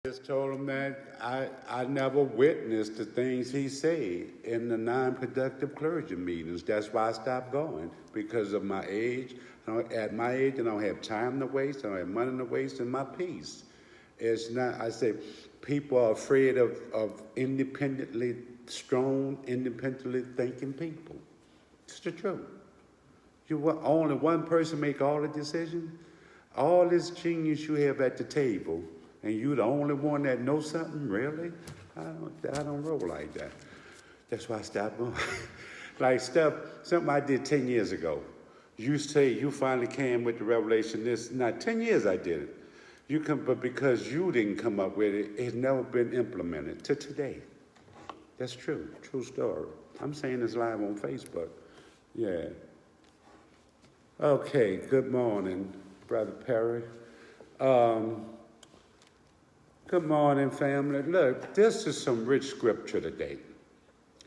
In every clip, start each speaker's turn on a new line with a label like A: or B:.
A: Just told him that I never witnessed the things he said in the non-productive clergy meetings. That's why I stopped going, because of my age. At my age, I don't have time to waste, I don't have money to waste, and my peace. It's not, I say, people are afraid of independently strong, independently thinking people. It's the truth. You want only one person make all the decisions? All this genius you have at the table, and you the only one that knows something, really? I don't roll like that. That's why I stopped going. Like something I did 10 years ago. You say you finally came with the revelation. This, not 10 years I did it. But because you didn't come up with it, it's never been implemented to today. That's true story. I'm saying this live on Facebook. Yeah. Okay, good morning, Brother Perry. Good morning, family. Look, this is some rich scripture today.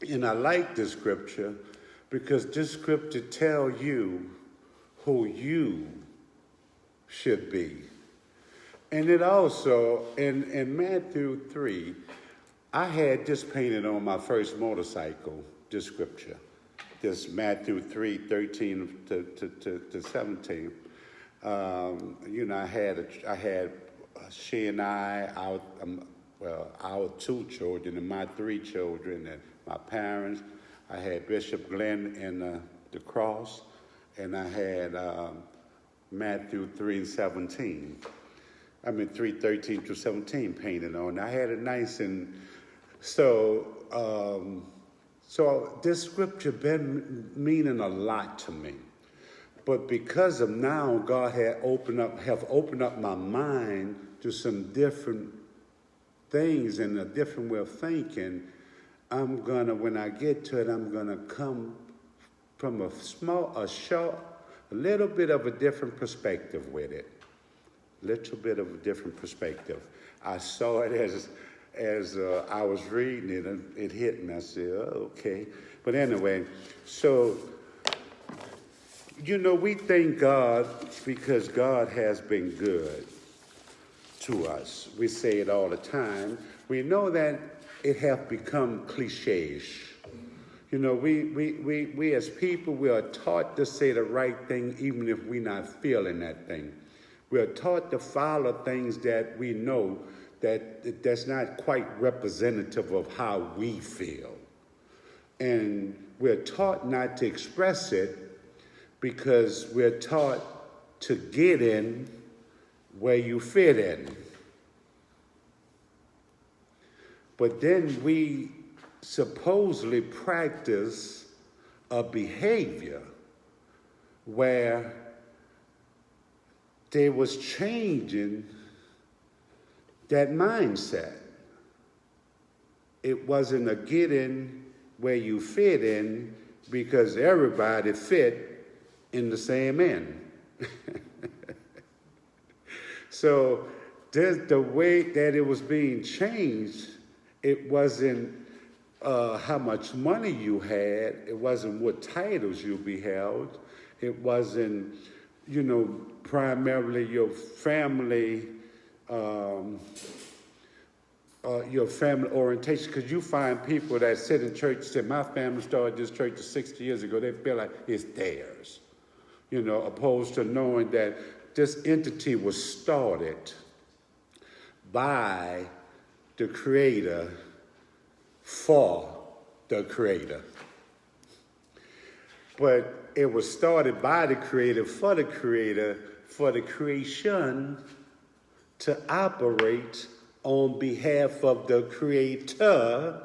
A: And I like this scripture because this scripture tells you who you should be. And it also, in Matthew 3, I had this painted on my first motorcycle, this scripture. This Matthew 3, 13 to 17. I had she and our two children and my three children and my parents. I had Bishop Glenn and the cross, and I had Matthew 3 and 17. 3:13 to 17 painted on. I had it nice, and so this scripture been meaning a lot to me. But because of now, God have opened up my mind to some different things and a different way of thinking. When I get to it, I'm gonna come from a little bit of a different perspective with it. Little bit of a different perspective. I saw it as I was reading it, and it hit me. I said, oh, okay. But anyway, so, we thank God because God has been good to us. We say it all the time. We know that it has become cliche-ish. We as people, we are taught to say the right thing even if we're not feeling that thing. We are taught to follow things that we know that's not quite representative of how we feel. And we're taught not to express it because we're taught to get in where you fit in. But then we supposedly practice a behavior where they was changing that mindset. It wasn't a get in where you fit in because everybody fit in the same end. So the way that it was being changed, it wasn't how much money you had, it wasn't what titles you beheld, it wasn't, primarily your family orientation, because you find people that sit in church and say, my family started this church 60 years ago, they feel like it's theirs, opposed to knowing that this entity was started by the Creator for the Creator. But it was started by the Creator, for the creation to operate on behalf of the Creator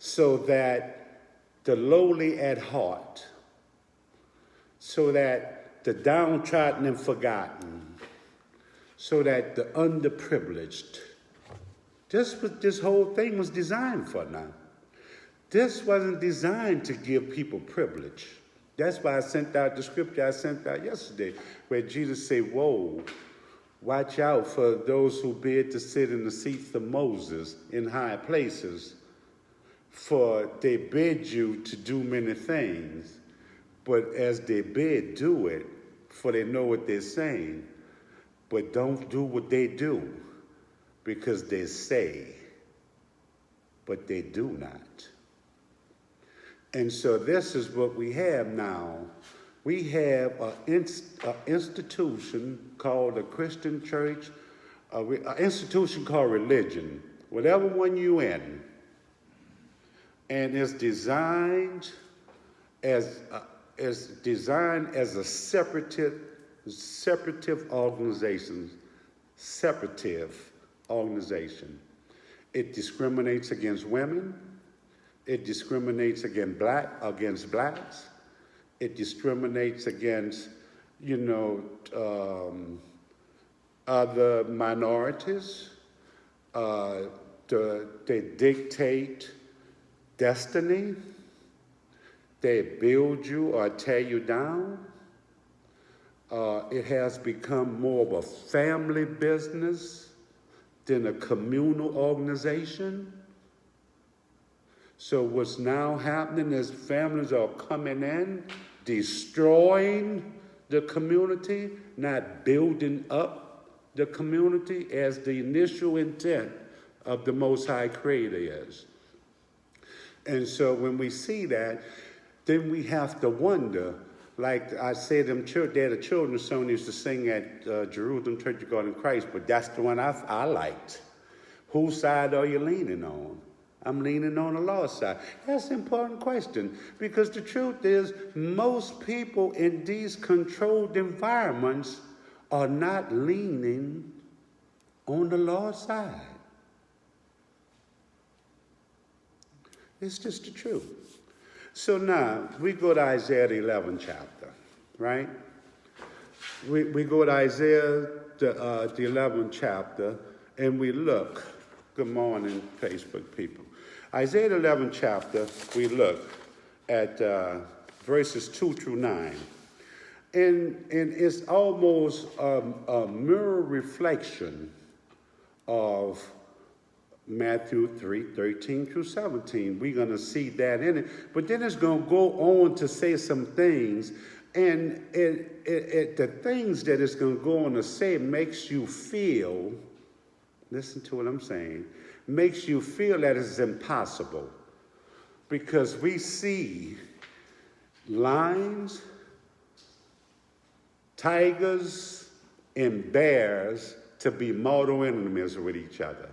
A: so that the lowly at heart, so that the downtrodden and forgotten, so that the underprivileged. That's what this whole thing was designed for now. This wasn't designed to give people privilege. That's why I sent out the scripture I sent out yesterday, where Jesus said, whoa, watch out for those who bid to sit in the seats of Moses in high places, for they bid you to do many things, but as they bid, do it, for they know what they're saying, but don't do what they do. because they say, but they do not. And so this is what we have now. We have an institution called a Christian church, an institution called religion, whatever one you in, and it's designed as a separative organization. It discriminates against women. It discriminates against blacks. It discriminates against, other minorities. They dictate destiny. They build you or tear you down. It has become more of a family business than a communal organization. So what's now happening is families are coming in, destroying the community, not building up the community as the initial intent of the Most High Creator is. And so when we see that, then we have to wonder, like I said, the children's song used to sing at Jerusalem Church of God in Christ, but that's the one I liked. Whose side are you leaning on? I'm leaning on the Lord's side. That's an important question, because the truth is most people in these controlled environments are not leaning on the Lord's side. It's just the truth. So now, we go to Isaiah the 11th chapter, right? We go to Isaiah the 11th chapter, and we look. Good morning, Facebook people. Isaiah the 11th chapter, we look at verses 2 through 9. And it's almost a mirror reflection of Matthew 3:13 through 17. We're going to see that in it. But then it's going to go on to say some things. And the things that it's going to go on to say makes you feel, listen to what I'm saying, makes you feel that it's impossible. Because we see lions, tigers, and bears to be mortal enemies with each other.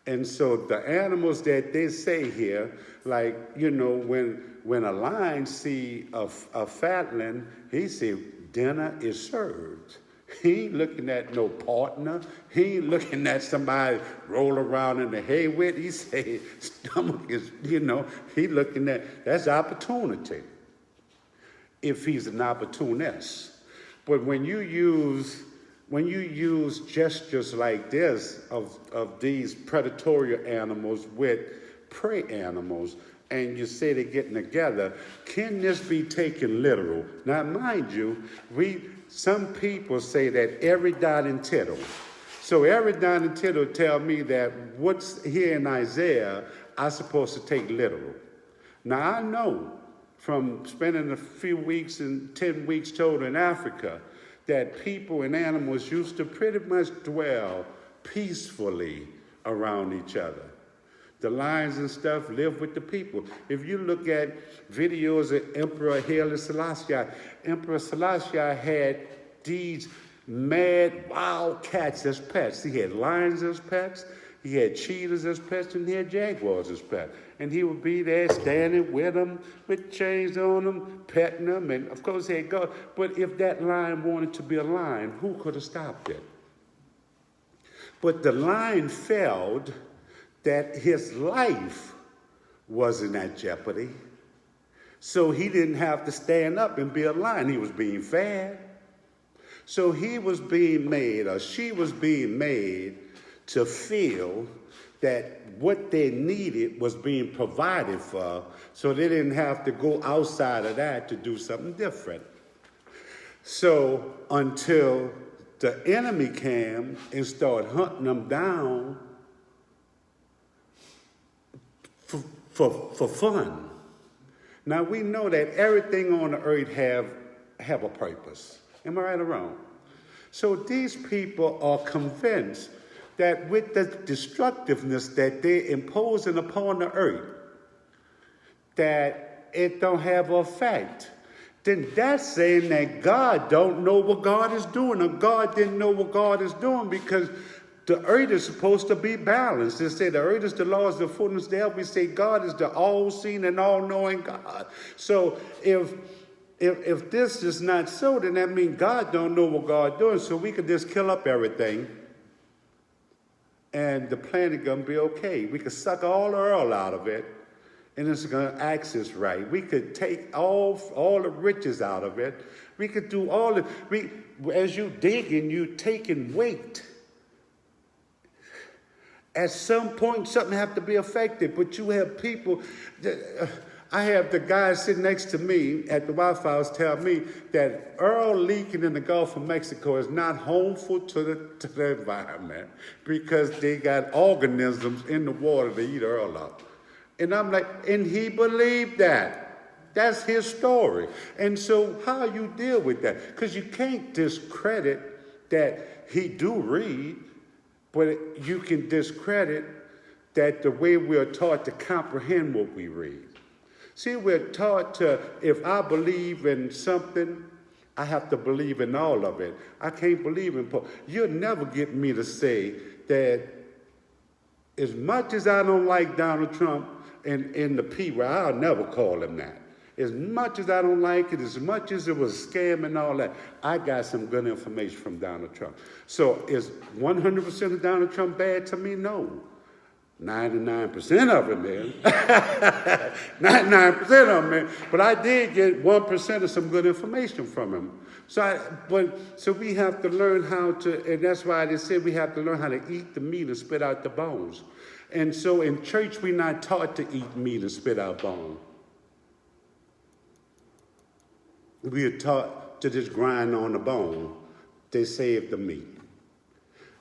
A: And so the animals that they say here, like, when a lion see a fatling, he say, dinner is served. He ain't looking at no partner. He ain't looking at somebody roll around in the hay with. He say, stomach is, he looking at, that's opportunity, if he's an opportunist. But when you use gestures like this of these predatory animals with prey animals, and you say they're getting together, can this be taken literal? Now, mind you, some people say that every dot and tittle. So every dot and tittle tell me that what's here in Isaiah, I'm supposed to take literal. Now, I know from spending a few weeks and 10 weeks total in Africa, that people and animals used to pretty much dwell peacefully around each other. The lions and stuff live with the people. If you look at videos of Emperor Haile Selassie, Emperor Selassie had these mad wild cats as pets. He had lions as pets, he had cheetahs as pets, and he had jaguars as pets. And he would be there standing with them, with chains on them, petting them, and of course he'd go. But if that lion wanted to be a lion, who could have stopped it? But the lion felt that his life wasn't at jeopardy. So he didn't have to stand up and be a lion. He was being fed. So he was being made, or she was being made, to feel that what they needed was being provided for, so they didn't have to go outside of that to do something different. So until the enemy came and started hunting them down for fun. Now we know that everything on the earth have a purpose. Am I right or wrong? So these people are convinced that with the destructiveness that they're imposing upon the earth, that it don't have an effect, then that's saying that God don't know what God is doing, or God didn't know what God is doing, because the earth is supposed to be balanced. They say the earth is the Lord's, the fullness thereof. We say God is the all-seeing and all-knowing God. So if this is not so, then that means God don't know what God doing. So we could just kill up everything, and the planet gonna be okay. We could suck all the oil out of it, and it's gonna access right. We could take all the riches out of it. We could do all the. As you digging, you taking weight. At some point, something have to be affected, but you have people. I have the guy sitting next to me at the Wi-Fi house tell me that oil leaking in the Gulf of Mexico is not harmful to the environment because they got organisms in the water to eat oil up. And I'm like, and he believed that. That's his story. And so how you deal with that? Because you can't discredit that he do read, but you can discredit that the way we're taught to comprehend what we read. See, we're taught to, if I believe in something, I have to believe in all of it. I can't believe in Paul. You'll never get me to say that as much as I don't like Donald Trump and the P word, I'll never call him that. As much as I don't like it, as much as it was a scam and all that, I got some good information from Donald Trump. So is 100% of Donald Trump bad to me? No. 99% of it, man. 99% of it, man. But I did get 1% of some good information from him. So we have to learn how to, and that's why they said we have to learn how to eat the meat and spit out the bones. And so in church, we're not taught to eat meat and spit out bones. We are taught to just grind on the bone. They save the meat.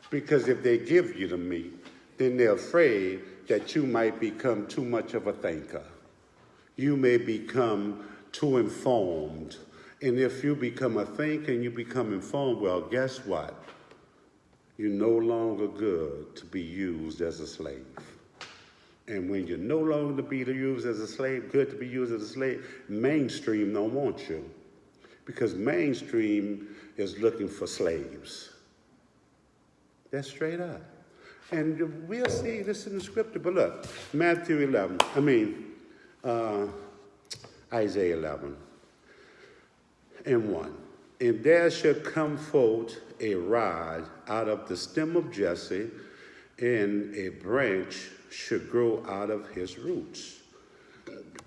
A: Because if they give you the meat, then they're afraid that you might become too much of a thinker. You may become too informed. And if you become a thinker and you become informed, well, guess what? You're no longer good to be used as a slave. And when you're no longer to be used as a slave, good to be used as a slave, mainstream don't want you. Because mainstream is looking for slaves. That's straight up. And we'll see this in the scripture. But look, Isaiah 11 and 1. And there shall come forth a rod out of the stem of Jesse, and a branch should grow out of his roots.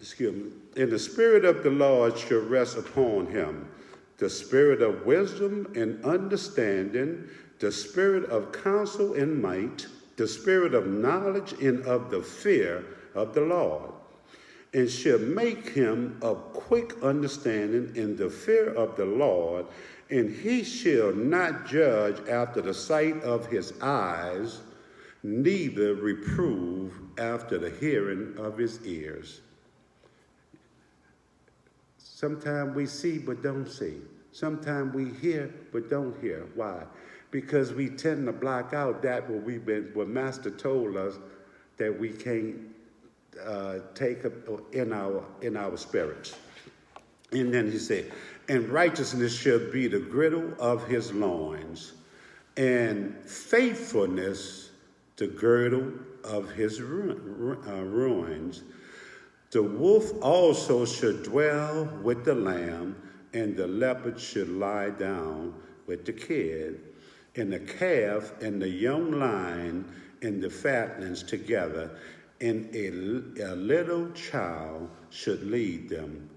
A: Excuse me. And the Spirit of the Lord shall rest upon him, the Spirit of wisdom and understanding, the Spirit of counsel and might, the Spirit of knowledge and of the fear of the Lord, and shall make him of quick understanding in the fear of the Lord, and he shall not judge after the sight of his eyes, neither reprove after the hearing of his ears. Sometimes we see but don't see. Sometimes we hear but don't hear. Why? Because we tend to block out that what Master told us that we can't take in our spirits. And then he said, and righteousness shall be the girdle of his loins, and faithfulness the girdle of his ruins. The wolf also should dwell with the lamb, and the leopard should lie down with the kid, and the calf and the young lion and the fatlings together, and a little child should lead them.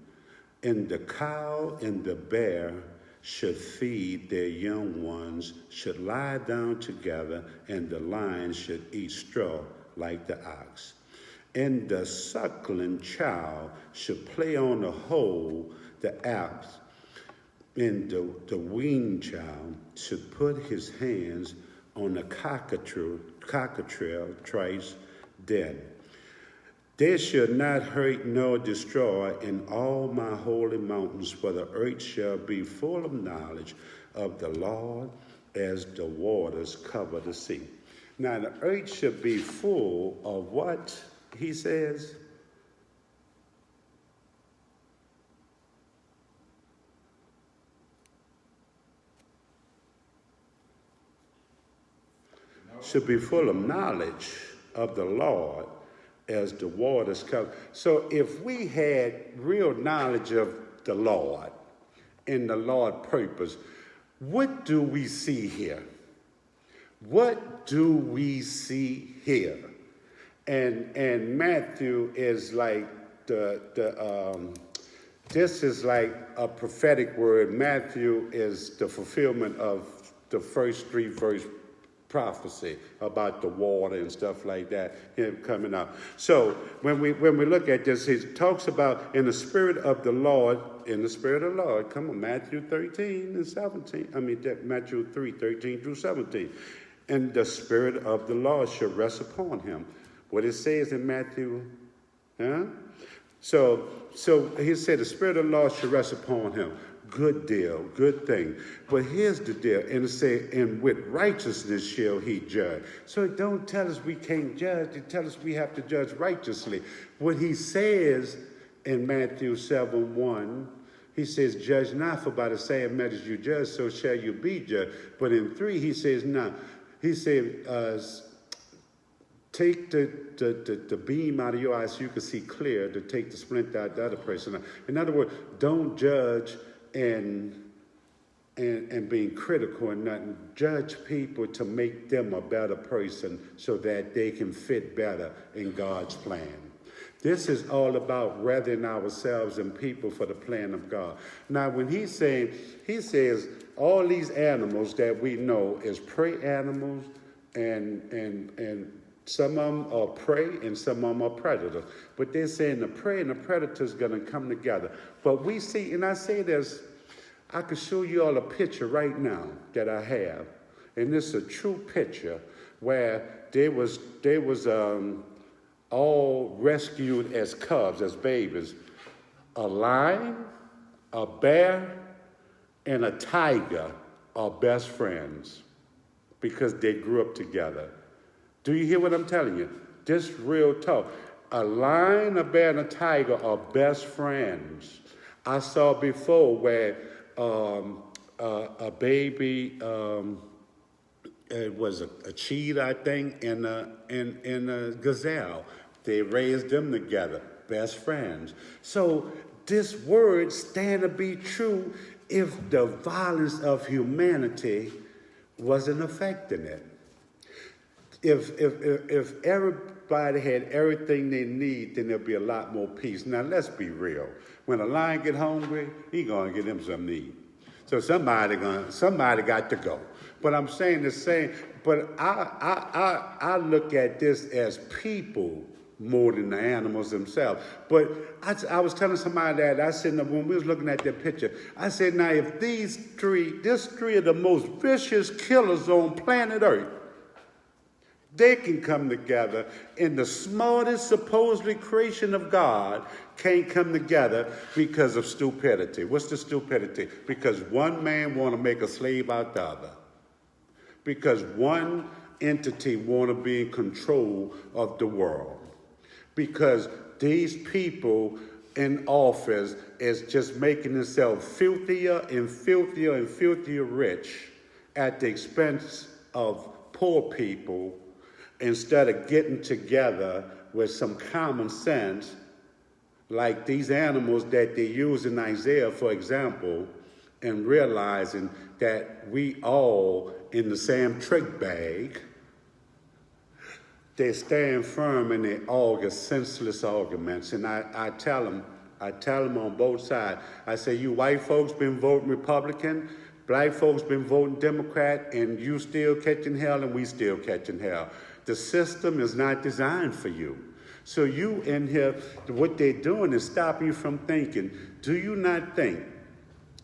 A: And the cow and the bear should feed their young ones, should lie down together, and the lion should eat straw like the ox. And the suckling child should play on the hoe, the apps, and the weaned child should put his hands on the cockatrice thrice dead. They shall not hurt nor destroy in all my holy mountains, for the earth shall be full of knowledge of the Lord as the waters cover the sea. Now, the earth should be full of what he says? Should be full of knowledge of the Lord as the waters come. So if we had real knowledge of the Lord and the Lord purpose, what do we see here? What do we see here? And Matthew is like this is like a prophetic word. Matthew is the fulfillment of the first 3 verse prophecy about the water and stuff like that, him coming out. So when we look at this, he talks about in the spirit of the Lord, come on, Matthew 13 and 17. Matthew 3, 13 through 17. And the spirit of the Lord shall rest upon him. What it says in Matthew, huh? So he said the spirit of the Lord shall rest upon him. Good deal, good thing. But here's the deal. And it says, and with righteousness shall he judge. So it don't tell us we can't judge. It tells us we have to judge righteously. What he says in Matthew 7:1, he says, judge not, for by the same measure you judge, so shall you be judged. But in 3, he says, no. He said, take the beam out of your eye so you can see clear, to take the splint out of the other person. In other words, don't judge and being critical and nothing. Judge people to make them a better person so that they can fit better in God's plan. This is all about readying ourselves and people for the plan of God. Now, when he says all these animals that we know is prey animals, and some of them are prey and some of them are predators. But they're saying the prey and the predator is going to come together. But we see, and I say this, I could show you all a picture right now that I have. And this is a true picture where they was all rescued as cubs, as babies. A lion, a bear, and a tiger are best friends because they grew up together. Do you hear what I'm telling you? This real talk. A lion, a bear, and a tiger are best friends. I saw before where a baby, it was a cheetah, I think, and a gazelle. They raised them together, best friends. So this word stand to be true if the violence of humanity wasn't affecting it. If everybody had everything they need, then there'll be a lot more peace. Now, let's be real. When a lion get hungry, he gonna get him something to eat. So somebody got to go. But I'm saying the same. But I look at this as people more than the animals themselves. But I was telling somebody that I said when we was looking at that picture, I said, now if these three are the most vicious killers on planet Earth, they can come together, and the smartest supposedly creation of God can't come together because of stupidity. What's the stupidity? Because one man want to make a slave out the other. Because one entity want to be in control of the world. Because these people in office is just making themselves filthier and filthier and filthier rich at the expense of poor people, instead of getting together with some common sense, like these animals that they use in Isaiah, for example, and realizing that we all in the same trick bag. They stand firm and they argue senseless arguments. And I tell them on both sides, I say, you white folks been voting Republican, black folks been voting Democrat, and you still catching hell and we still catching hell. The system is not designed for you. So you in here, what they're doing is stopping you from thinking. Do you not think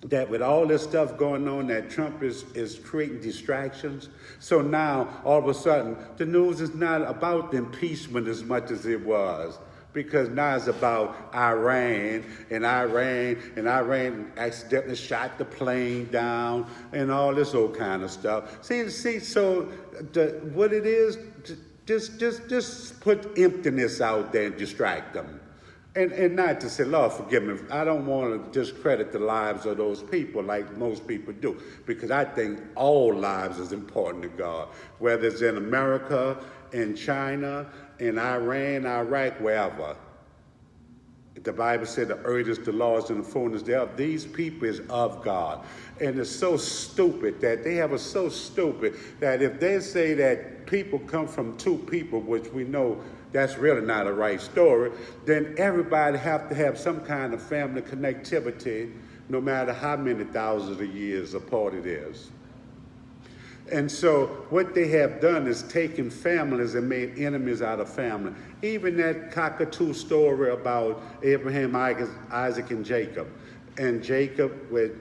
A: that with all this stuff going on, that Trump is creating distractions? So now, all of a sudden, the news is not about the impeachment as much as it was because now it's about Iran accidentally shot the plane down and all this old kind of stuff. So what it is, just put emptiness out there and distract them. And not to say, Lord, forgive me, I don't want to discredit the lives of those people like most people do, because I think all lives is important to God, whether it's in America, in China, in Iran, Iraq, wherever. The Bible said the earth is the Lord's and the fullness thereof. These people is of God. And it's so stupid that if they say that people come from two people, which we know that's really not a right story, then everybody have to have some kind of family connectivity, no matter how many thousands of years apart it is. And so what they have done is taken families and made enemies out of family. Even that cockatoo story about Abraham, Isaac, and Jacob. And Jacob,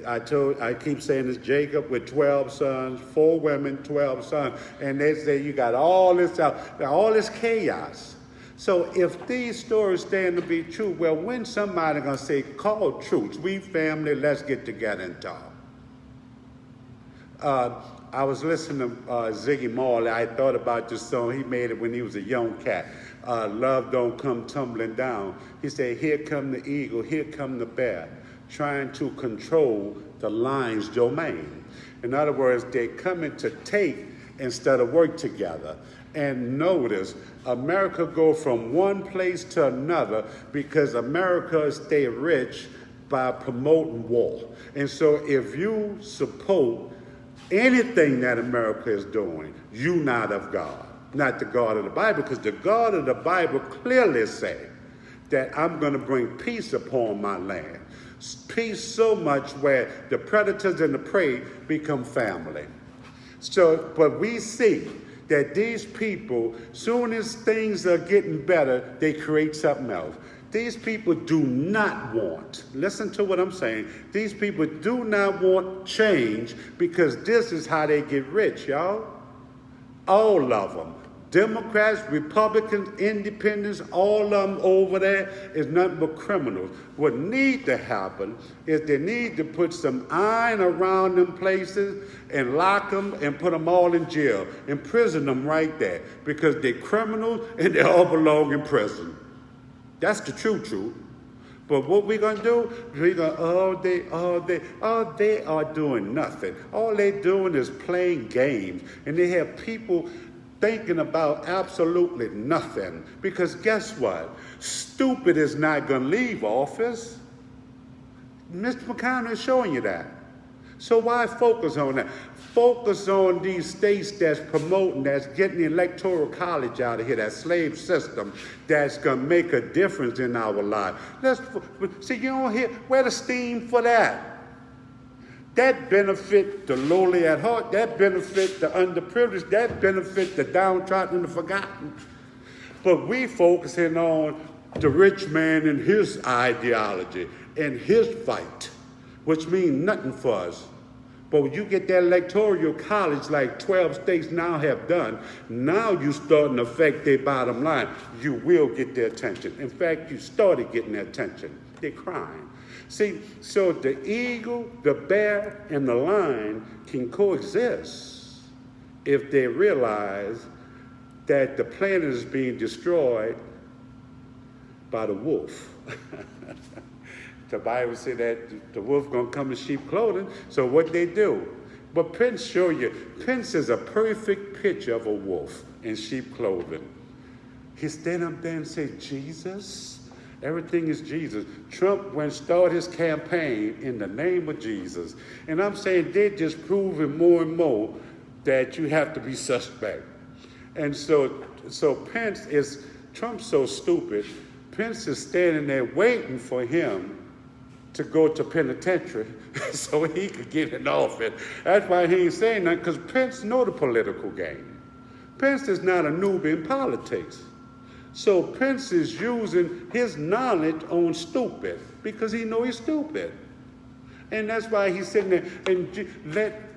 A: I keep saying this, Jacob with 12 sons, 4 women, 12 sons. And they say you got all this out, all this chaos. So if these stories stand to be true, well, when somebody going to say, call troops, we family, let's get together and talk. I was listening to Ziggy Marley. I thought about this song. He made it when he was a young cat. Love don't come tumbling down. He said, here come the eagle, here come the bear, trying to control the lion's domain. In other words, they're coming to take instead of work together. And notice, America go from one place to another because America stay rich by promoting war. And so if you support anything that America is doing, you not of God, not the God of the Bible, because the God of the Bible clearly said that I'm going to bring peace upon my land. Peace so much where the predators and the prey become family. So, but we see that these people, soon as things are getting better, they create something else. These people do not want, listen to what I'm saying, these people do not want change because this is how they get rich, y'all. All of them. Democrats, Republicans, Independents, all of them over there is nothing but criminals. What needs to happen is they need to put some iron around them places and lock them and put them all in jail, imprison them right there, because they're criminals and they all belong in prison. That's the truth. But what we're going to do, we're going to, they are doing nothing. All they're doing is playing games. And they have people thinking about absolutely nothing. Because guess what? Stupid is not going to leave office. Mr. McConnell is showing you that. So why focus on that? Focus on these states that's promoting, that's getting the electoral college out of here, that slave system that's going to make a difference in our lives. See, you don't hear, where the steam for that? That benefit the lowly at heart, that benefit the underprivileged, that benefit the downtrodden and the forgotten. But we focusing on the rich man and his ideology and his fight, which means nothing for us. But when you get that electoral college like 12 states now have done, now you're starting to affect their bottom line. You will get their attention. In fact, you started getting their attention. They're crying. See, so the eagle, the bear, and the lion can coexist if they realize that the planet is being destroyed by the wolf. The Bible said that the wolf gonna come in sheep clothing. So what they do? But Pence show you, Pence is a perfect picture of a wolf in sheep clothing. He stand up there and say, Jesus, everything is Jesus. Trump went start his campaign in the name of Jesus. And I'm saying they're just proving more and more that you have to be suspect. And so Pence is, Trump's so stupid, Pence is standing there waiting for him to go to penitentiary so he could get in office. That's why he ain't saying nothing, because Pence know the political game. Pence is not a newbie in politics. So Pence is using his knowledge on stupid, because he know he's stupid. And that's why he's sitting there and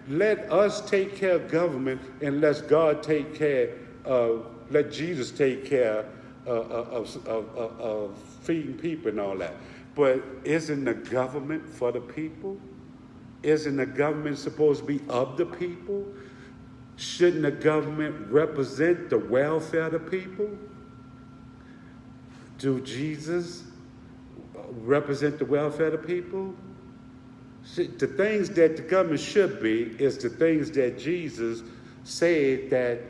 A: let us take care of government and let God take care of, let Jesus take care of feeding people and all that. But isn't the government for the people? Isn't the government supposed to be of the people? Shouldn't the government represent the welfare of the people? Do Jesus represent the welfare of the people? The things that the government should be is the things that Jesus said that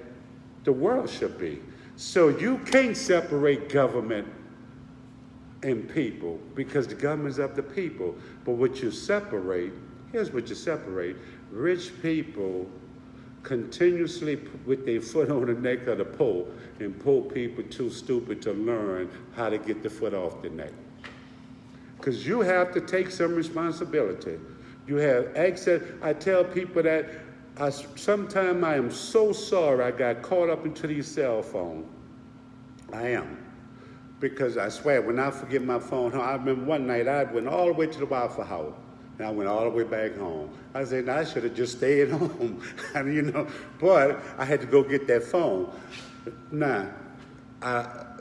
A: the world should be. So you can't separate government and people because the government's of the people. But what you separate, here's what you separate. Rich people continuously with their foot on the neck of the poor, and poor people too stupid to learn how to get the foot off the neck. Because you have to take some responsibility. You have access. I tell people that sometimes I am so sorry I got caught up into these cell phones. I am. Because I swear, when I forget my phone home, I remember one night I went all the way to the Waffle House. And I went all the way back home. I said, I should have just stayed home. But I had to go get that phone. Now,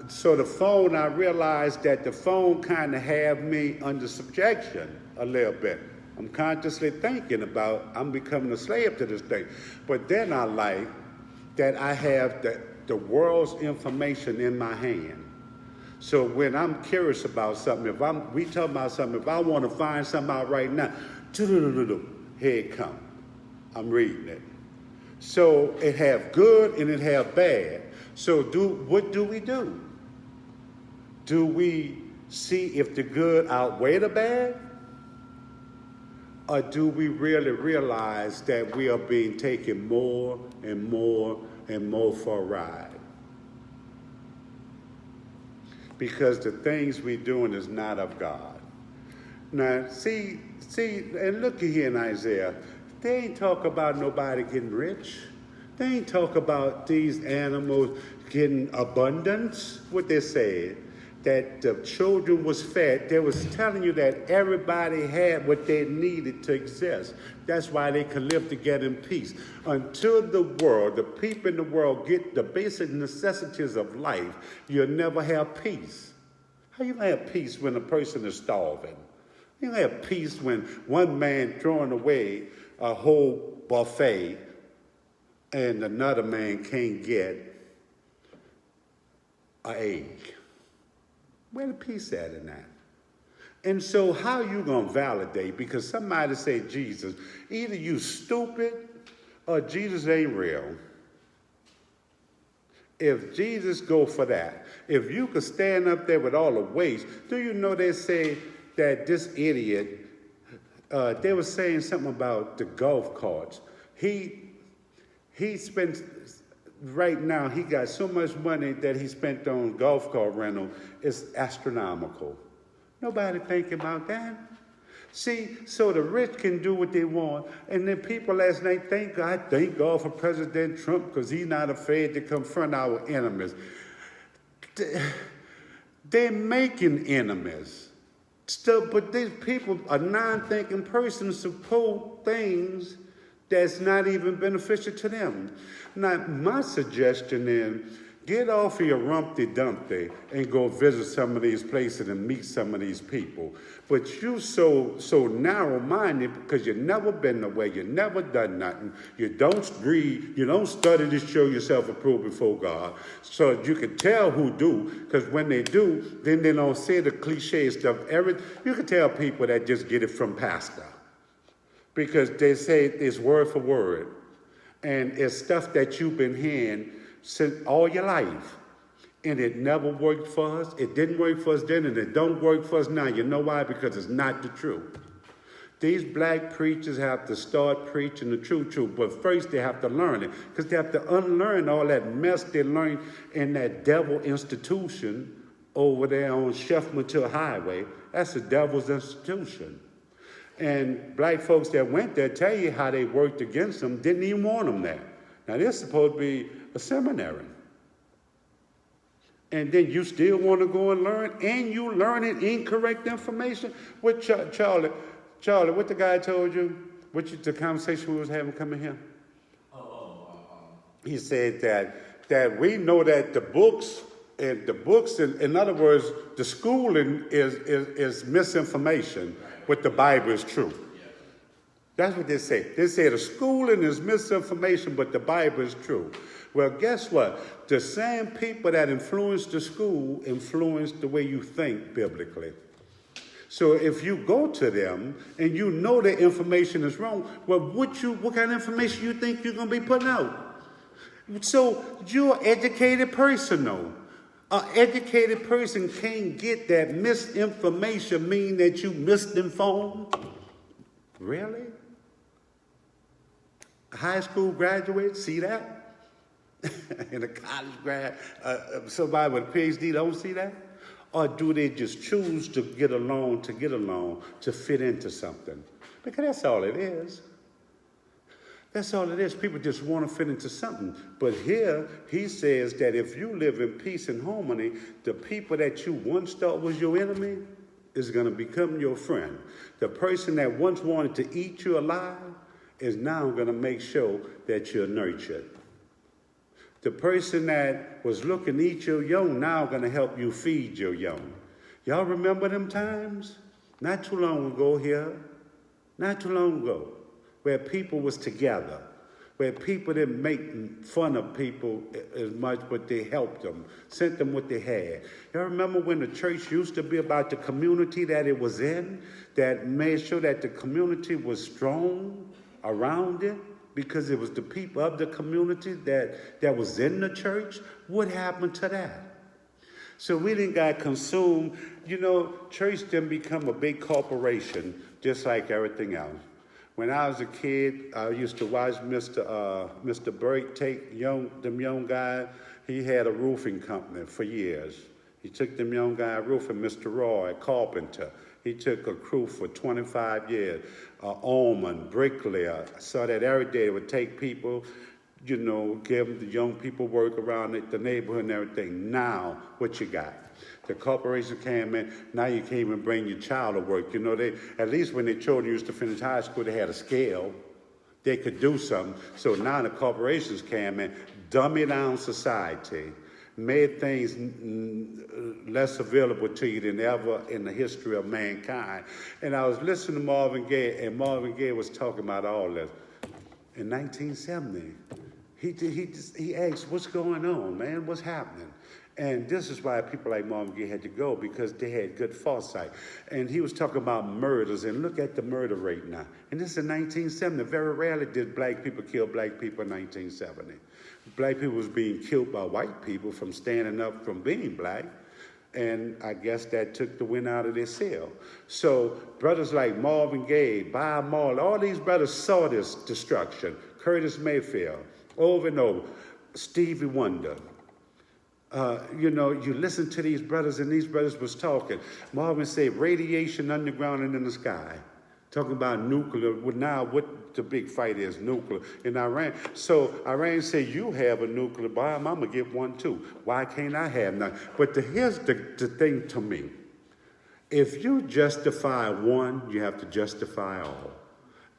A: so the phone, I realized that the phone kind of had me under subjection a little bit. I'm consciously thinking about I'm becoming a slave to this thing. But then I like that I have the world's information in my hand. So when I'm curious about something, we talk about something, if I want to find something out right now, here it comes. I'm reading it. So it have good and it have bad. So what do we do? Do we see if the good outweigh the bad? Or do we really realize that we are being taken more and more and more for a ride? Because the things we're doing is not of God. Now, see, and look here in Isaiah. They ain't talk about nobody getting rich. They ain't talk about these animals getting abundance. What they said, that the children was fed. They was telling you that everybody had what they needed to exist. That's why they could live together in peace. Until the people in the world get the basic necessities of life, you'll never have peace. How you gonna have peace when a person is starving? You gonna have peace when one man throwing away a whole buffet and another man can't get an egg? Where the peace at in that? And so how you going to validate? Because somebody say Jesus, either you stupid or Jesus ain't real. If Jesus go for that, if you could stand up there with all the weights, do you know they say that this idiot, they were saying something about the golf carts. He spends... Right now, he got so much money that he spent on golf cart rental. It's astronomical. Nobody thinking about that. See, so the rich can do what they want. And then people last night, thank God for President Trump because he's not afraid to confront our enemies. They're making enemies. Still, but these people, a non-thinking person, support things that's not even beneficial to them. Now, my suggestion is get off of your Rumpty Dumpty and go visit some of these places and meet some of these people. But you so narrow-minded because you've never been nowhere, you've never done nothing, you don't read, you don't study to show yourself approved before God. So you can tell who do, because when they do, then they don't say the cliche stuff. You can tell people that just get it from pastor. Because they say it's word for word. And it's stuff that you've been hearing since all your life. And it never worked for us. It didn't work for us then, and it don't work for us now. You know why? Because it's not the truth. These black preachers have to start preaching the true truth. But first they have to learn it. Because they have to unlearn all that mess they learned in that devil institution over there on Chef Matil Highway. That's the devil's institution. And black folks that went there tell you how they worked against them, didn't even want them there. Now, this is supposed to be a seminary. And then you still want to go and learn, and you learning incorrect information? What, Charlie, what the guy told you? The conversation we was having coming here? He said that we know that the books And the books, in other words, the schooling is misinformation, but the Bible is true. That's what they say. They say the schooling is misinformation, but the Bible is true. Well, guess what? The same people that influence the school influence the way you think biblically. So if you go to them and you know the information is wrong, well, what kind of information you think you're going to be putting out? So you're an educated person, though. An educated person can't get that misinformation mean that you misinformed? Really? High school graduate, see that? And a college grad, somebody with a PhD don't see that? Or do they just choose to get along, to fit into something? Because that's all it is. That's all it is. People just want to fit into something. But here, he says that if you live in peace and harmony, the people that you once thought was your enemy is going to become your friend. The person that once wanted to eat you alive is now going to make sure that you're nurtured. The person that was looking to eat your young now going to help you feed your young. Y'all remember them times? Not too long ago here. Not too long ago. Where people was together. Where people didn't make fun of people as much, but they helped them. Sent them what they had. Y'all remember when the church used to be about the community that it was in? That made sure that the community was strong around it? Because it was the people of the community that was in the church. What happened to that? So we didn't got consumed. You know, church didn't become a big corporation, just like everything else. When I was a kid, I used to watch Mr. Burke take them young guys. He had a roofing company for years. He took them young guys roofing, Mr. Roy, carpenter. He took a crew for 25 years. Almond, bricklayer. I saw that every day. They would take people, you know, give the young people work around the neighborhood and everything. Now, what you got? The corporation came in. Now you can't even bring your child to work. You know, at least when their children used to finish high school, they had a scale. They could do something. So now the corporations came in, dummy down society, made things less available to you than ever in the history of mankind. And I was listening to Marvin Gaye, and Marvin Gaye was talking about all this. In 1970, he asked, what's going on, man? What's happening? And this is why people like Marvin Gaye had to go, because they had good foresight. And he was talking about murders, and look at the murder rate now. And this is in 1970. Very rarely did black people kill black people in 1970. Black people was being killed by white people from standing up from being black. And I guess that took the wind out of their sail. So brothers like Marvin Gaye, Bob Marley, all these brothers saw this destruction. Curtis Mayfield, over and over. Stevie Wonder. You know, you listen to these brothers, and these brothers was talking. Marvin said radiation underground and in the sky. Talking about nuclear. Well, now what the big fight is, nuclear in Iran. So Iran said, you have a nuclear bomb, I'm going to get one too. Why can't I have none? But here's the thing to me. If you justify one, you have to justify all.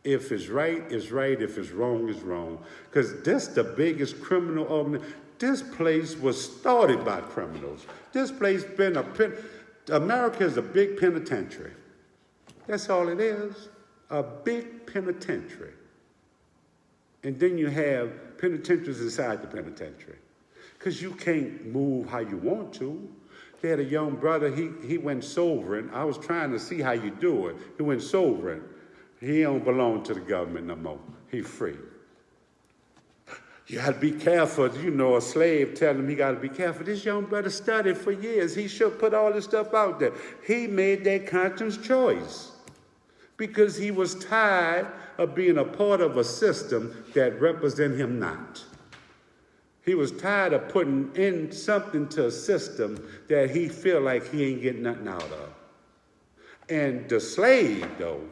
A: If it's right, it's right. If it's wrong, it's wrong. Because this the biggest criminal organization. This place was started by criminals. This place been America is a big penitentiary. That's all it is, a big penitentiary. And then you have penitentiaries inside the penitentiary. Because you can't move how you want to. They had a young brother, he went sovereign. I was trying to see how you do it. He went sovereign. He don't belong to the government no more. He's free. You got to be careful. You know, a slave telling him he got to be careful. This young brother studied for years. He should put all this stuff out there. He made that conscious choice because he was tired of being a part of a system that represented him not. He was tired of putting in something to a system that he feel like he ain't getting nothing out of. And the slave, though,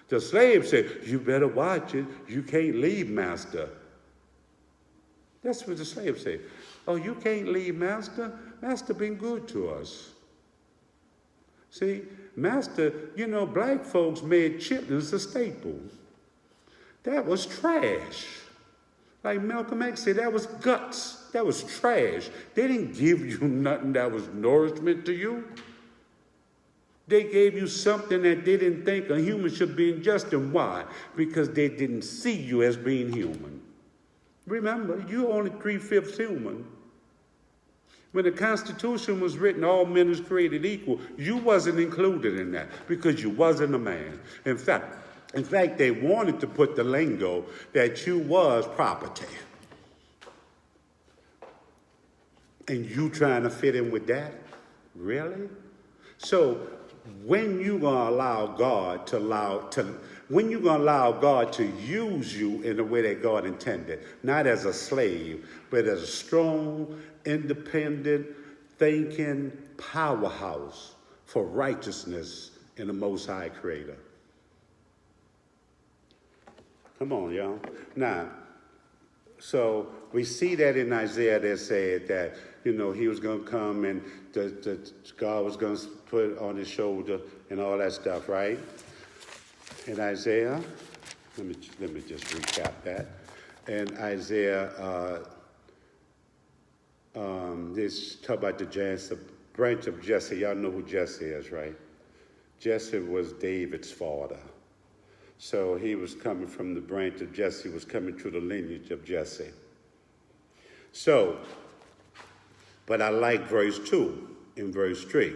A: the slave said, you better watch it. You can't leave, master. That's what the slave said. Oh, you can't leave, master? Master been good to us. See, master, you know, black folks made chitlins a staple. That was trash. Like Malcolm X said, that was guts That was trash. They didn't give you nothing that was nourishment to you. They gave you something that they didn't think a human should be ingesting. Why? Because they didn't see you as being human. Remember, you're only 3/5 human. When the Constitution was written, all men is created equal, you wasn't included in that because you wasn't a man. In fact, they wanted to put the lingo that you was property. And you trying to fit in with that? Really? So when you gonna allow God to use you in the way that God intended, not as a slave, but as a strong, independent, thinking powerhouse for righteousness in the Most High Creator. Come on, y'all. Now, so we see that in Isaiah that said that, he was going to come and God was going to put it on his shoulder and all that stuff, right? In Isaiah, let me just recap that. In Isaiah, this talk about the branch of Jesse. Y'all know who Jesse is, right? Jesse was David's father. So he was coming from the branch of Jesse, was coming through the lineage of Jesse. So, but I like verse 2 and verse 3.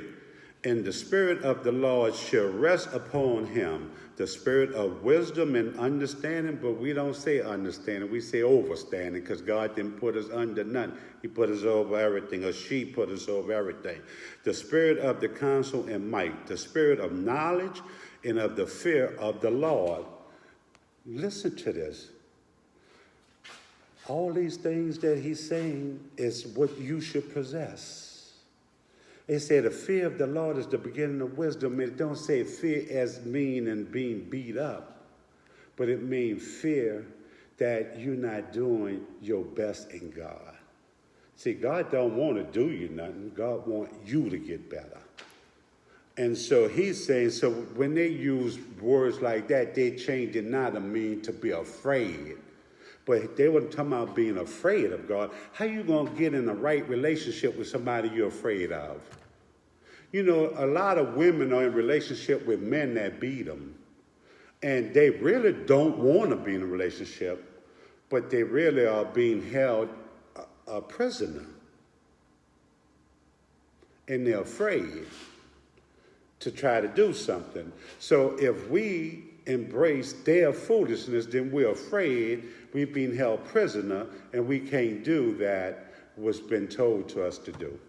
A: And the Spirit of the Lord shall rest upon him, the spirit of wisdom and understanding, but we don't say understanding, we say overstanding, because God didn't put us under none. He put us over everything, or she put us over everything. The spirit of the counsel and might, the spirit of knowledge and of the fear of the Lord. Listen to this. All these things that he's saying is what you should possess. They say the fear of the Lord is the beginning of wisdom. It don't say fear as meaning being beat up, but it means fear that you're not doing your best in God. See, God don't want to do you nothing. God wants you to get better. And so he's saying, so when they use words like that, they change it not to mean to be afraid. But they weren't talking about being afraid of God. How you going to get in the right relationship with somebody you're afraid of? A lot of women are in relationship with men that beat them. And they really don't want to be in a relationship, but they really are being held a prisoner. And they're afraid to try to do something. So if we embrace their foolishness, then we're afraid we've been held prisoner and we can't do that what's been told to us to do.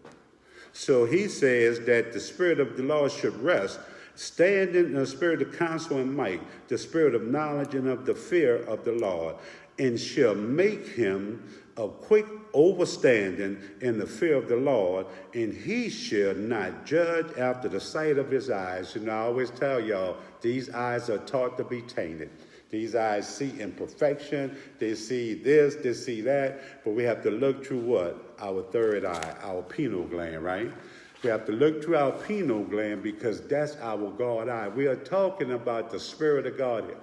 A: So he says that the Spirit of the Lord should rest, standing in the spirit of counsel and might, the spirit of knowledge and of the fear of the Lord, and shall make him of quick overstanding in the fear of the Lord, and he shall not judge after the sight of his eyes. I always tell y'all, these eyes are taught to be tainted. These eyes see imperfection, they see this, they see that, but we have to look through what? Our third eye, our pineal gland, right? We have to look through our pineal gland because that's our God eye. We are talking about the Spirit of God here.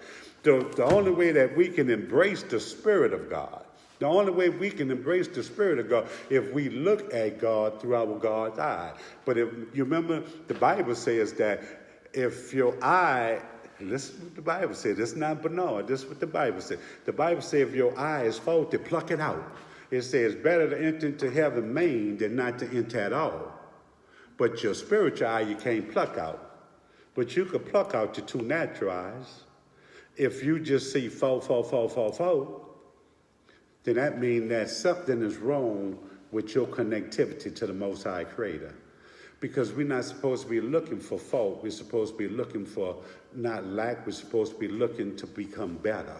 A: The only way that we can embrace the Spirit of God, the only way we can embrace the Spirit of God, if we look at God through our God's eye. But if you remember, the Bible says that if your eye, listen what the Bible says, it's not Bernard, this is what the Bible says. The Bible says if your eye is faulty, pluck it out. It says better to enter into heaven maimed than not to enter at all. But your spiritual eye you can't pluck out. But you can pluck out your two natural eyes. If you just see fault, then that means that something is wrong with your connectivity to the Most High Creator. Because we're not supposed to be looking for fault. We're supposed to be looking for not lack. We're supposed to be looking to become better.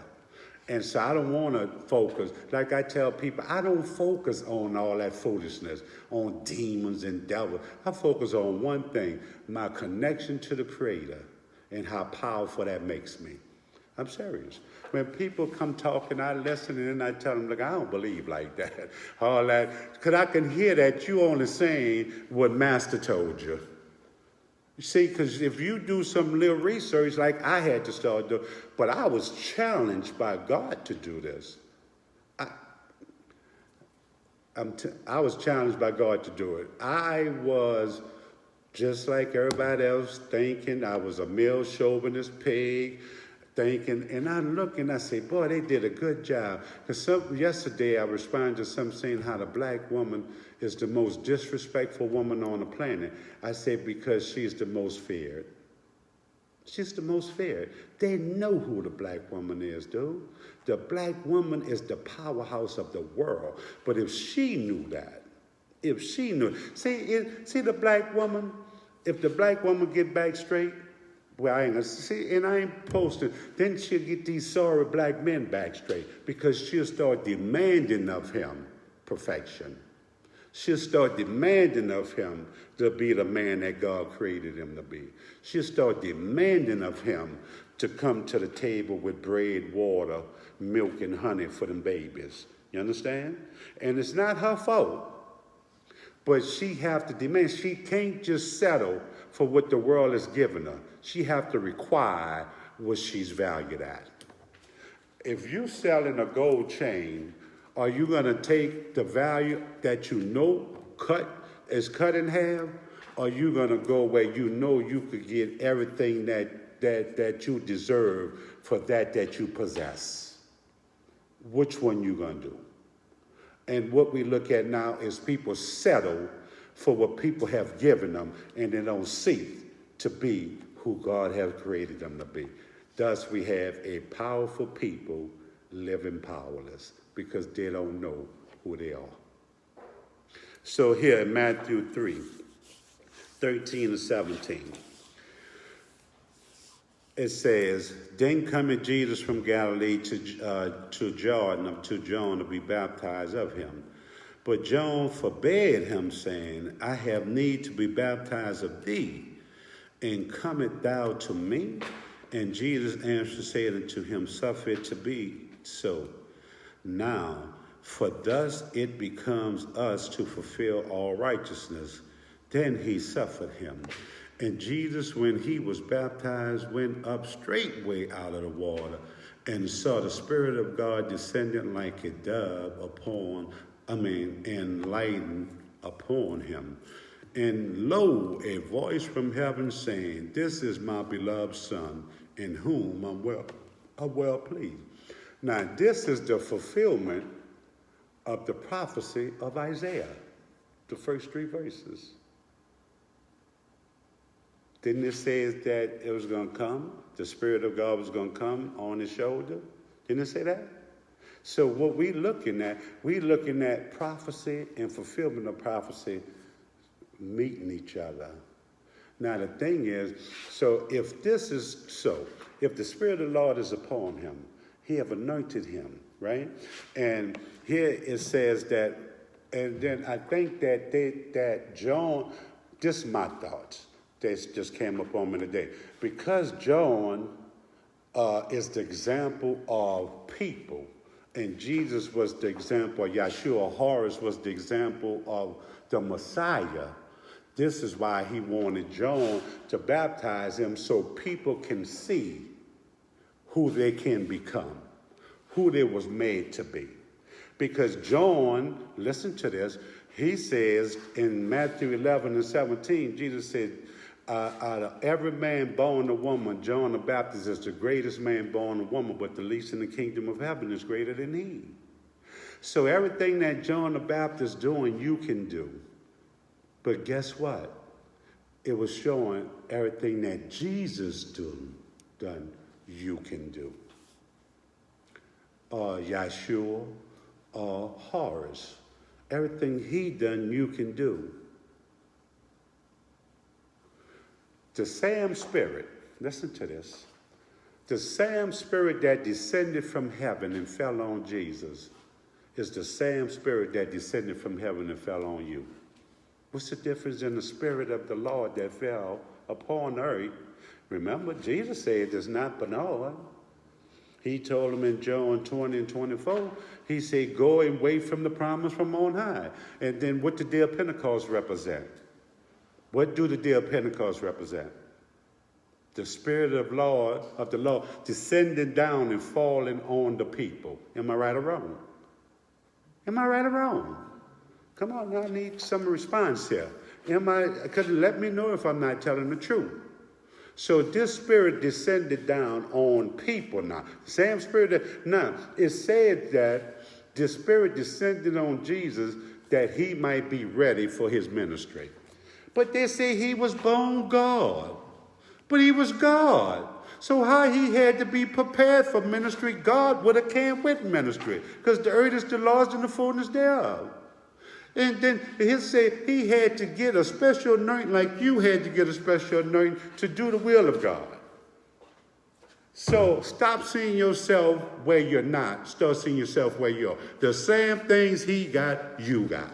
A: And so I don't want to focus. Like I tell people, I don't focus on all that foolishness, on demons and devils. I focus on one thing, my connection to the Creator and how powerful that makes me. I'm serious. When people come talking, I listen and then I tell them, look, I don't believe like that. All that. Because I can hear that you only saying what Master told you. You see, because if you do some little research like I had to start doing, but I was challenged by God to do this. I was challenged by God to do it. I was just like everybody else thinking I was a male chauvinist pig, thinking, and I look and I say, boy, they did a good job. Because yesterday I responded to some saying how the black woman is the most disrespectful woman on the planet. I said, because she's the most feared. She's the most feared. They know who the black woman is, dude. The black woman is the powerhouse of the world. But if she knew that, see the black woman, if the black woman get back straight, well, I ain't gonna see, and I ain't posting, then she'll get these sorry black men back straight because she'll start demanding of him perfection. She'll start demanding of him to be the man that God created him to be. She'll start demanding of him to come to the table with bread, water, milk, and honey for them babies. You understand? And it's not her fault. But she have to demand. She can't just settle for what the world has given her. She have to require what she's valued at. If you're selling a gold chain, are you going to take the value that you know is cut in half? Or are you going to go where you know you could get everything that you deserve for that you possess? Which one you going to do? And what we look at now is people settle for what people have given them, and they don't seek to be who God has created them to be. Thus, we have a powerful people living powerless because they don't know who they are. So here in Matthew 3:13 and 17, it says, then cometh Jesus from Galilee to Jordan to be baptized of him. But John forbade him, saying, I have need to be baptized of thee, and comest thou to me? And Jesus answered, said unto him, suffer it to be so. Now, for thus it becomes us to fulfill all righteousness. Then he suffered him. And Jesus, when he was baptized, went up straightway out of the water, and saw the Spirit of God descending like a dove and lighting upon him. And lo, a voice from heaven saying, this is my beloved Son, in whom I'm well pleased. Now, this is the fulfillment of the prophecy of Isaiah, the first 3 verses. Didn't it say that it was going to come? The Spirit of God was going to come on his shoulder? Didn't it say that? So what we're looking at prophecy and fulfillment of prophecy meeting each other. Now the thing is, if the Spirit of the Lord is upon him, he have anointed him, right? And here it says that, and then I think that John, this is my thoughts. That just came up on me today. Because John is the example of people, and Jesus was the example, Yeshua Horus was the example of the Messiah. This is why he wanted John to baptize him so people can see who they can become, who they was made to be. Because John, listen to this, he says in Matthew 11 and 17, Jesus said, out of every man born of woman, John the Baptist is the greatest man born of woman, but the least in the kingdom of heaven is greater than he. So everything that John the Baptist doing, you can do. But guess what? It was showing everything that Jesus done, you can do. Yeshua, Horus, everything he done, you can do. The same Spirit, listen to this, the same Spirit that descended from heaven and fell on Jesus is the same Spirit that descended from heaven and fell on you. What's the difference in the Spirit of the Lord that fell upon earth? Remember, Jesus said it's not Bernard. He told him in John 20 and 24, he said, go and wait from the promise from on high. And then what did the day of Pentecost represent? What do the day of Pentecost represent? The Spirit of the Lord descending down and falling on the people. Am I right or wrong? Am I right or wrong? Come on, now I need some response here. Because let me know if I'm not telling the truth. So this spirit descended down on people now. Same spirit now, it said that the spirit descended on Jesus that he might be ready for his ministry. But they say he was born God. But he was God. So how he had to be prepared for ministry, God would have came with ministry. Because the earth is the Lord's and the fullness thereof. And then he'll say he had to get a special anointing like you had to get a special anointing to do the will of God. So stop seeing yourself where you're not. Start seeing yourself where you are. The same things he got, you got.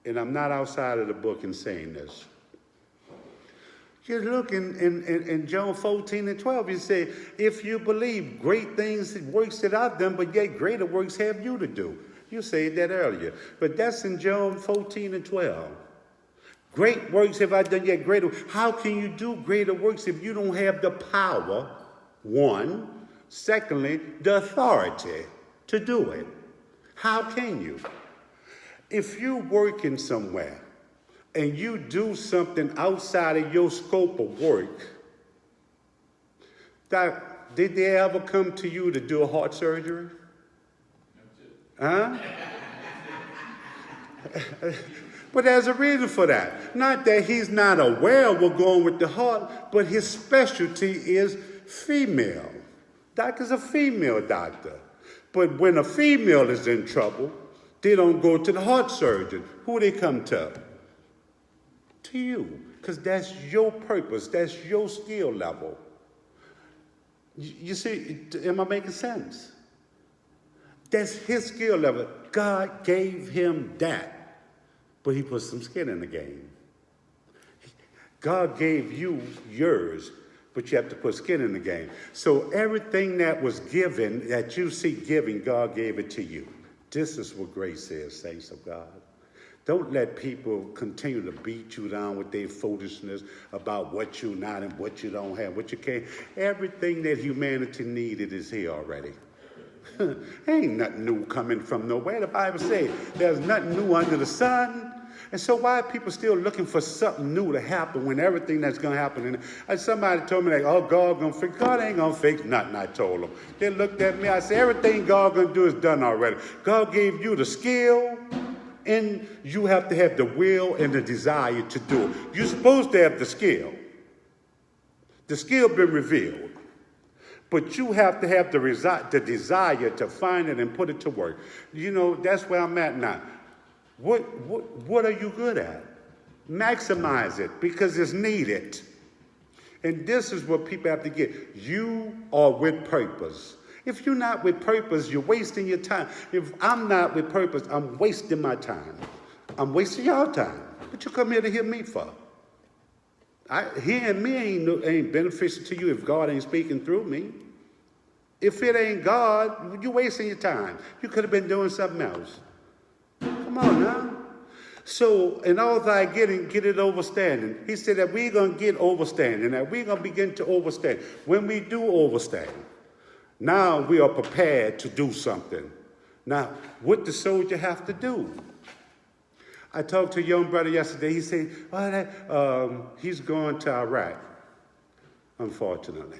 A: And I'm not outside of the book in saying this. You look in John 14 and 12, you say, if you believe great things, works that I've done, but yet greater works have you to do. You said that earlier. But that's in John 14 and 12. Great works have I done, yet greater. How can you do greater works if you don't have the power, one, secondly, the authority to do it? How can you? If you're working somewhere and you do something outside of your scope of work, did they ever come to you to do a heart surgery? Huh? But there's a reason for that. Not that he's not aware of what's going with the heart, but his specialty is female. Doctor's a female doctor. But when a female is in trouble, they don't go to the heart surgeon. Who they come to? To you. Because that's your purpose. That's your skill level. You see, am I making sense? That's his skill level. God gave him that. But he put some skin in the game. God gave you yours, but you have to put skin in the game. So everything that was given, that you see giving, God gave it to you. This is what grace is, saints of God. Don't let people continue to beat you down with their foolishness about what you're not and what you don't have, what you can't. Everything that humanity needed is here already. Ain't nothing new coming from nowhere. The Bible says there's nothing new under the sun. And so why are people still looking for something new to happen when everything that's going to happen? And somebody told me, like, oh, God going to fix. God ain't going to fix nothing, I told them. They looked at me. I said, everything God going to do is done already. God gave you the skill, and you have to have the will and the desire to do it. You're supposed to have the skill. The skill been revealed. But you have to have the desire to find it and put it to work. You know, that's where I'm at now. What are you good at? Maximize it because it's needed. And this is what people have to get. You are with purpose. If you're not with purpose, you're wasting your time. If I'm not with purpose, I'm wasting my time. I'm wasting your time. What you come here to hear me for? Hearing me ain't beneficial to you if God ain't speaking through me. If it ain't God, you're wasting your time. You could have been doing something else. Come on now. So, in all thy getting, get it overstanding. He said that we're going to get overstanding, that we're going to begin to overstand. When we do overstand, now we are prepared to do something. Now, what the soldier have to do? I talked to a young brother yesterday. He said, he's going to Iraq, unfortunately.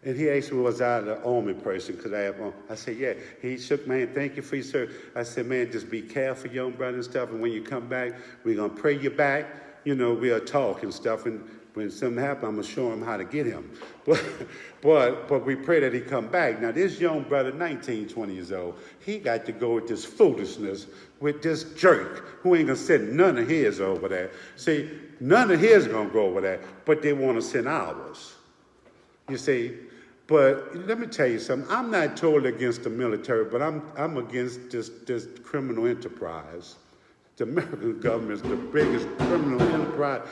A: And he asked me, was I the army person? Because I said, yeah. He shook my hand, thank you for your service. I said, man, just be careful, young brother and stuff. And when you come back, we're going to pray you back. You know, we'll talk and stuff. And when something happens, I'm going to show him how to get him. But we pray that he come back. Now, this young brother, 19, 20 years old, he got to go with this foolishness with this jerk who ain't going to send none of his over there. See, none of his going to go over there, but they want to send ours. You see, but let me tell you something. I'm not totally against the military, but I'm against this criminal enterprise. The American government is the biggest criminal enterprise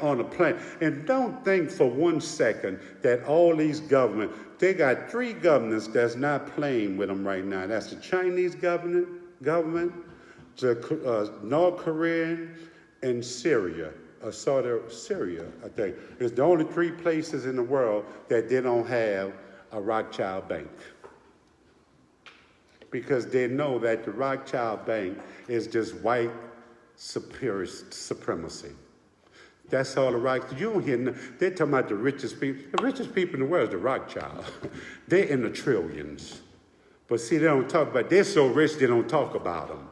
A: on the planet. And don't think for 1 second that all these governments, they got 3 governments that's not playing with them right now. That's the Chinese government, the North Korean, and Syria. Syria, I think. It's the only 3 places in the world that they don't have a Rothschild bank. because they know that the Rothschild Bank is just white supremacy. That's all the Rothschild. You don't hear. They're talking about the richest people. The richest people in the world is the Rothschild. They're in the trillions. But see, they don't talk about. They're so rich they don't talk about them.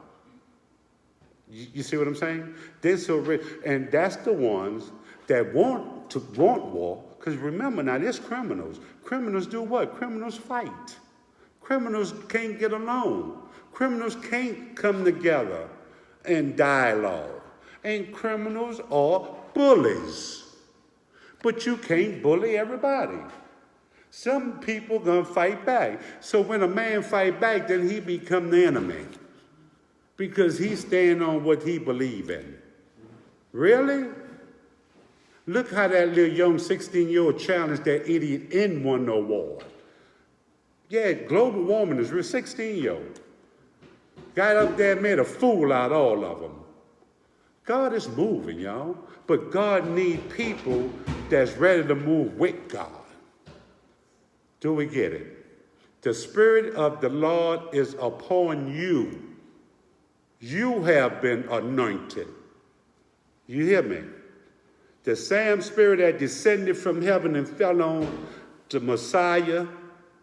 A: You see what I'm saying? They're so rich, and that's the ones that want war. Because remember now, there's criminals. Criminals do what? Criminals fight. Criminals can't get along. Criminals can't come together and dialogue. And criminals are bullies. But you can't bully everybody. Some people gonna fight back. So when a man fight back, then he become the enemy. Because he stand on what he believe in. Really? Look how that little young 16-year-old challenged that idiot and won the award. Yeah, global warming is real. 16-year-old. Got up there and made a fool out of all of them. God is moving, y'all. But God need people that's ready to move with God. Do we get it? The Spirit of the Lord is upon you. You have been anointed. You hear me? The same Spirit that descended from heaven and fell on the Messiah,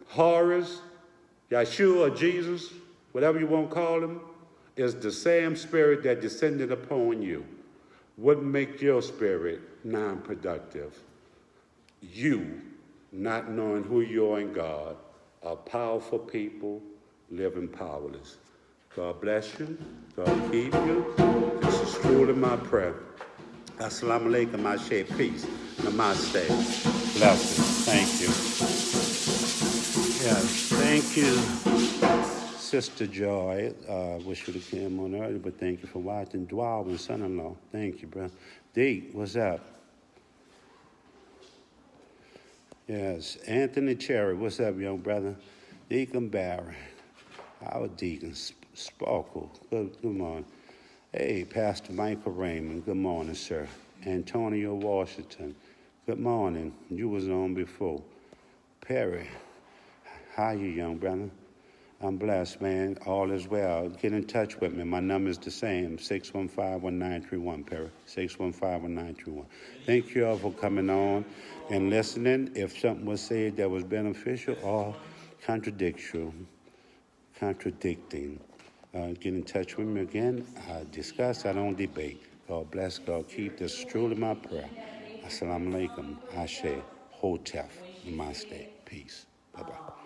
A: Horus, Yeshua, Jesus, whatever you want to call him, is the same Spirit that descended upon you. What make your spirit non-productive? You, not knowing who you are in God, are powerful people living powerless. God bless you. God keep you. This is truly my prayer. Assalamu alaikum, Ashe, peace. Namaste. Blessings. Thank you. Yes, thank you, Sister Joy. Wish you would have came on early, but thank you for watching. Dwalin, son-in-law. Thank you, bro. D, what's up? Yes, Anthony Cherry. What's up, young brother? Deacon Barry. Our Deacon Sparkle. Good morning. Hey, Pastor Michael Raymond, good morning, sir. Antonio Washington, good morning. You was on before. Perry, how you, young brother? I'm blessed, man. All is well. Get in touch with me. My number is the same, 615-1931, Perry, 615-1931. Thank you all for coming on and listening. If something was said that was beneficial or contradicting, get in touch with me again. I discuss, I don't debate. God bless, God keep. This is truly my prayer. Assalamu alaikum, Ashe, Hotef, Namaste, peace. Bye-bye.